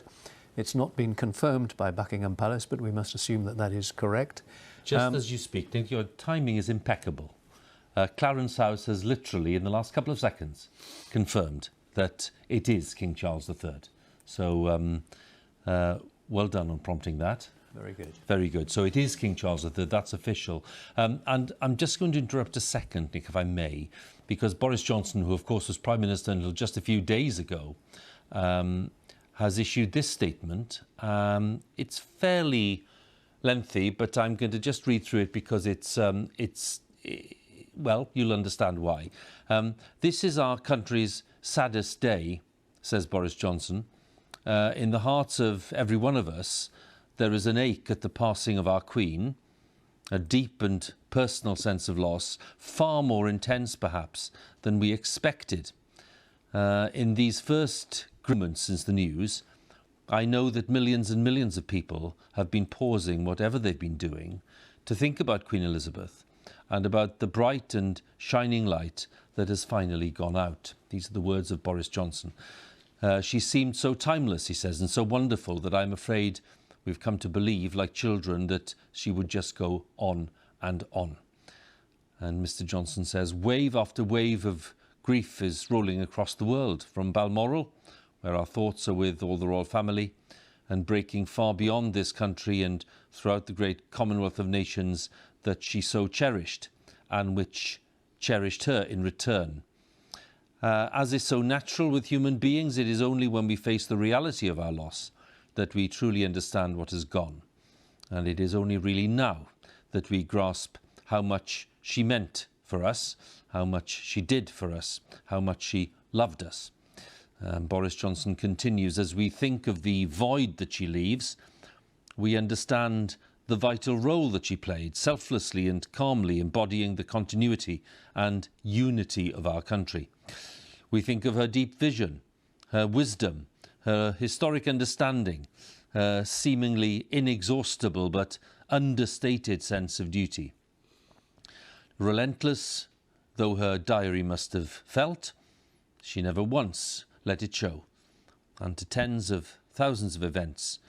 It's not been confirmed by Buckingham Palace, but we must assume that that is correct. Just as you speak, Nick, your timing is impeccable. Clarence House has literally, in the last couple of seconds, confirmed that it is King Charles III. So, well done on prompting that. Very good. Very good. So it is King Charles III, that's official. And I'm just going to interrupt a second, Nick, if I may, because Boris Johnson, who of course was Prime Minister until just a few days ago, has issued this statement. It's fairly lengthy, but I'm going to just read through it because well, you'll understand why. This is our country's saddest day, says Boris Johnson. In the hearts of every one of us, there is an ache at the passing of our Queen, a deep and personal sense of loss, far more intense perhaps than we expected. In these first moments since the news, I know that millions and millions of people have been pausing whatever they've been doing to think about Queen Elizabeth and about the bright and shining light that has finally gone out. These are the words of Boris Johnson. She seemed so timeless, he says, and so wonderful that I'm afraid we've come to believe, like children, that she would just go on and on. And Mr. Johnson says, wave after wave of grief is rolling across the world, from Balmoral, where our thoughts are with all the royal family, and breaking far beyond this country and throughout the great Commonwealth of Nations that she so cherished, and which cherished her in return. As is so natural with human beings, it is only when we face the reality of our loss that we truly understand what has gone. And it is only really now that we grasp how much she meant for us, how much she did for us, how much she loved us. Boris Johnson continues, as we think of the void that she leaves, we understand the vital role that she played, selflessly and calmly embodying the continuity and unity of our country. We think of her deep vision, her wisdom, her historic understanding, her seemingly inexhaustible but understated sense of duty. Relentless though her diary must have felt, she never once let it show. And to tens of thousands of events,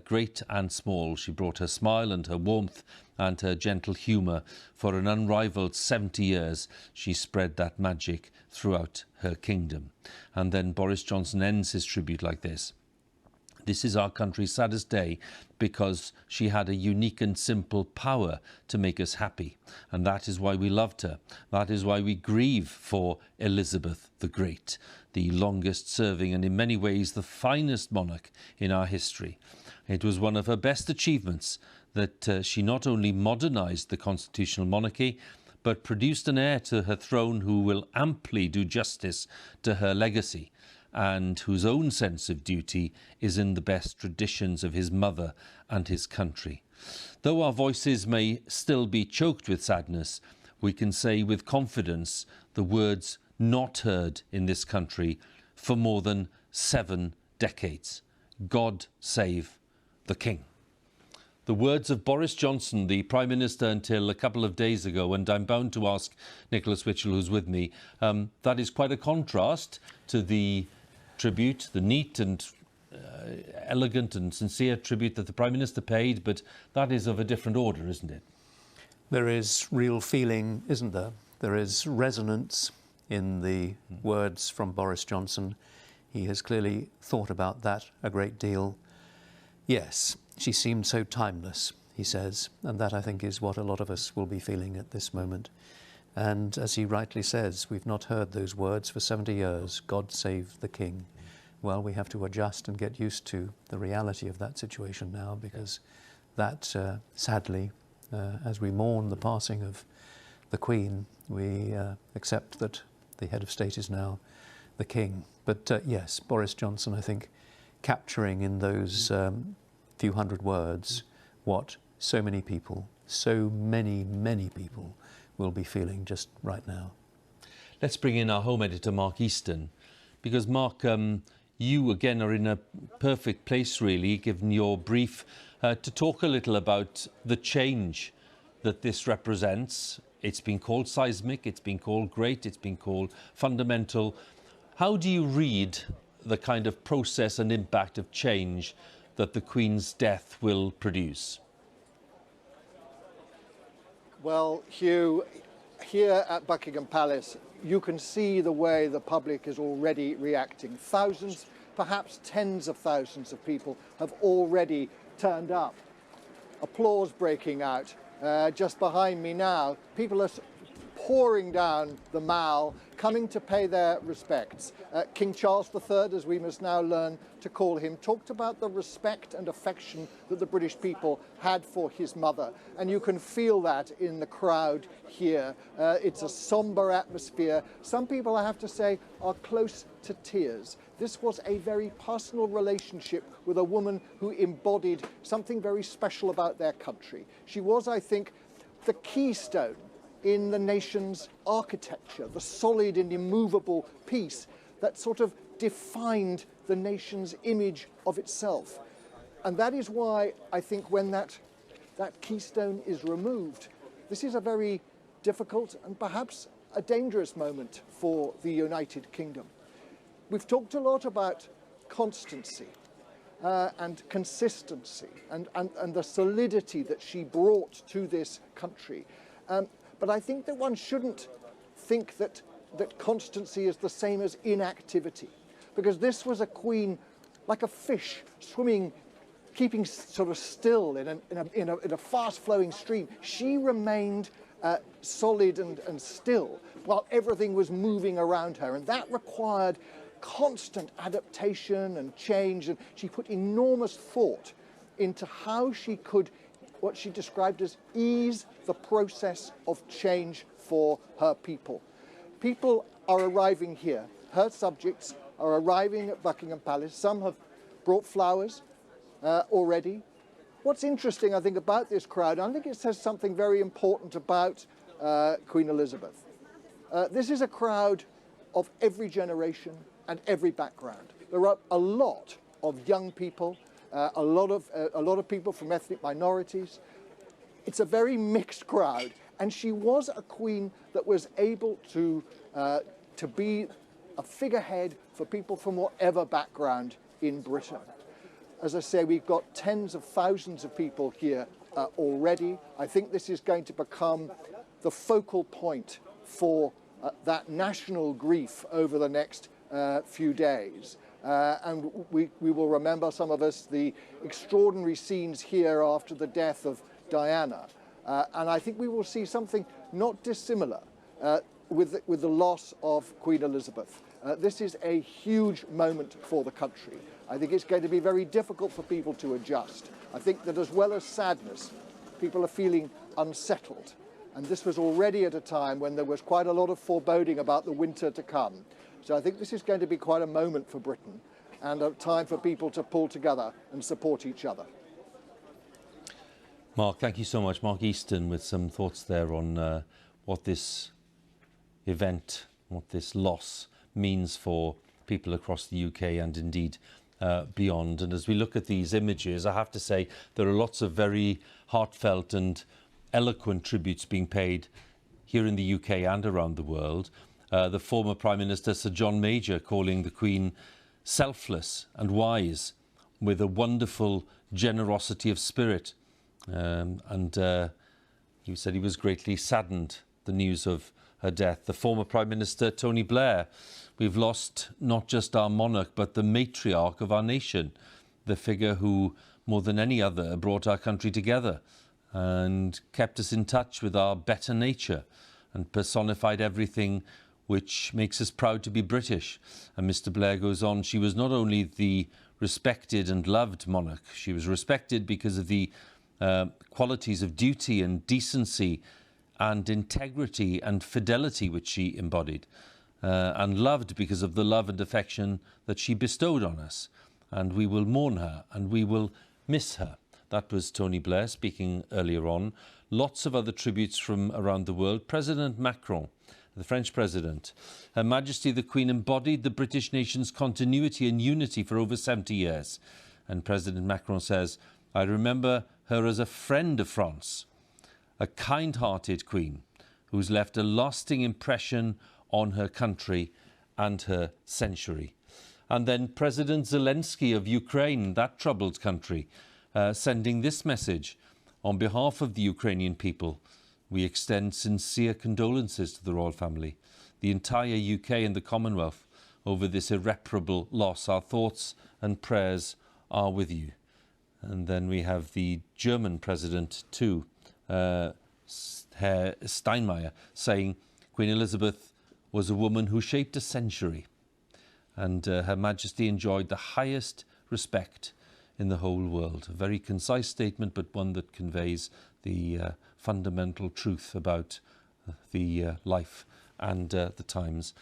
great and small, she brought her smile and her warmth and her gentle humour. For an unrivalled 70 years, she spread that magic throughout her kingdom. And then Boris Johnson ends his tribute like this. This is our country's saddest day because she had a unique and simple power to make us happy. And that is why we loved her. That is why we grieve for Elizabeth the Great, the longest serving and in many ways the finest monarch in our history. It was one of her best achievements that she not only modernised the constitutional monarchy, but produced an heir to her throne who will amply do justice to her legacy, and whose own sense of duty is in the best traditions of his mother and his country. Though our voices may still be choked with sadness, we can say with confidence the words not heard in this country for more than 7 decades. God save the King. The words of Boris Johnson, the Prime Minister until a couple of days ago, and I'm bound to ask Nicholas Witchell, who's with me, that is quite a contrast to the tribute, the neat and elegant and sincere tribute that the Prime Minister paid, but that is of a different order, isn't it? There is real feeling, isn't there? There is resonance in the words from Boris Johnson. He has clearly thought about that a great deal. Yes, she seemed so timeless, he says, and that I think is what a lot of us will be feeling at this moment. And as he rightly says, we've not heard those words for 70 years, God save the King. Well, we have to adjust and get used to the reality of that situation now, because that, sadly, as we mourn the passing of the Queen, we accept that the head of state is now the King. But yes, Boris Johnson, I think, capturing in those few hundred words what so many people, so many people will be feeling just right now. Let's bring in our home editor, Mark Easton, because Mark, you again are in a perfect place, really, given your brief, to talk a little about the change that this represents. It's been called seismic, it's been called great, it's been called fundamental. How do you read the kind of process and impact of change that the Queen's death will produce? Well, Hugh, here at Buckingham Palace, you can see the way the public is already reacting. Thousands, perhaps tens of thousands of people have already turned up. Applause breaking out. Just behind me now, people are pouring down the Mall, coming to pay their respects. King Charles III, as we must now learn to call him, talked about the respect and affection that the British people had for his mother. And you can feel that in the crowd here. It's a somber atmosphere. Some people, I have to say, are close to tears. This was a very personal relationship with a woman who embodied something very special about their country. She was, I think, the keystone in the nation's architecture, the solid and immovable piece that sort of defined the nation's image of itself. And that is why I think when that keystone is removed, this is a very difficult and perhaps a dangerous moment for the United Kingdom. We've talked a lot about constancy and consistency and the solidity that she brought to this country. But I think that one shouldn't think that constancy is the same as inactivity, because this was a queen like a fish swimming, keeping sort of still in a fast-flowing stream. She remained solid and still while everything was moving around her, and that required constant adaptation and change, and she put enormous thought into how she could, what she described as, ease the process of change for her people. People are arriving here. Her subjects are arriving at Buckingham Palace. Some have brought flowers already. What's interesting, I think, about this crowd, I think it says something very important about Queen Elizabeth. This is a crowd of every generation and every background. There are a lot of young people, a lot of people from ethnic minorities. It's a very mixed crowd, and she was a queen that was able to be a figurehead for people from whatever background in Britain. As I say, we've got tens of thousands of people here already. I think this is going to become the focal point for that national grief over the next few days. And we will remember, some of us, the extraordinary scenes here after the death of Diana. And I think we will see something not dissimilar with the loss of Queen Elizabeth. This is a huge moment for the country. I think it's going to be very difficult for people to adjust. I think that as well as sadness, people are feeling unsettled. And this was already at a time when there was quite a lot of foreboding about the winter to come. So I think this is going to be quite a moment for Britain, and a time for people to pull together and support each other. Mark, thank you so much. Mark Easton with some thoughts there on what this event, what this loss means for people across the UK and indeed beyond. And as we look at these images, I have to say there are lots of very heartfelt and eloquent tributes being paid here in the UK and around the world. The former Prime Minister Sir John Major calling the Queen selfless and wise, with a wonderful generosity of spirit. He said he was greatly saddened the news of her death. The former Prime Minister, Tony Blair. We've lost not just our monarch, but the matriarch of our nation, the figure who, more than any other, brought our country together and kept us in touch with our better nature and personified everything which makes us proud to be British. And Mr. Blair goes on, she was not only the respected and loved monarch, she was respected because of the qualities of duty and decency and integrity and fidelity which she embodied, and loved because of the love and affection that she bestowed on us. And we will mourn her and we will miss her. That was Tony Blair speaking earlier on. Lots of other tributes from around the world. President Macron, the French president. Her Majesty the Queen embodied the British nation's continuity and unity for over 70 years. And President Macron says, I remember her as a friend of France, a kind-hearted queen who's left a lasting impression on her country and her century. And then President Zelensky of Ukraine, that troubled country, sending this message. On behalf of the Ukrainian people, we extend sincere condolences to the royal family, the entire UK and the Commonwealth over this irreparable loss. Our thoughts and prayers are with you. And then we have the German president too, Herr Steinmeier, saying Queen Elizabeth was a woman who shaped a century, and Her Majesty enjoyed the highest respect in the whole world. A very concise statement, but one that conveys the fundamental truth about the life and the times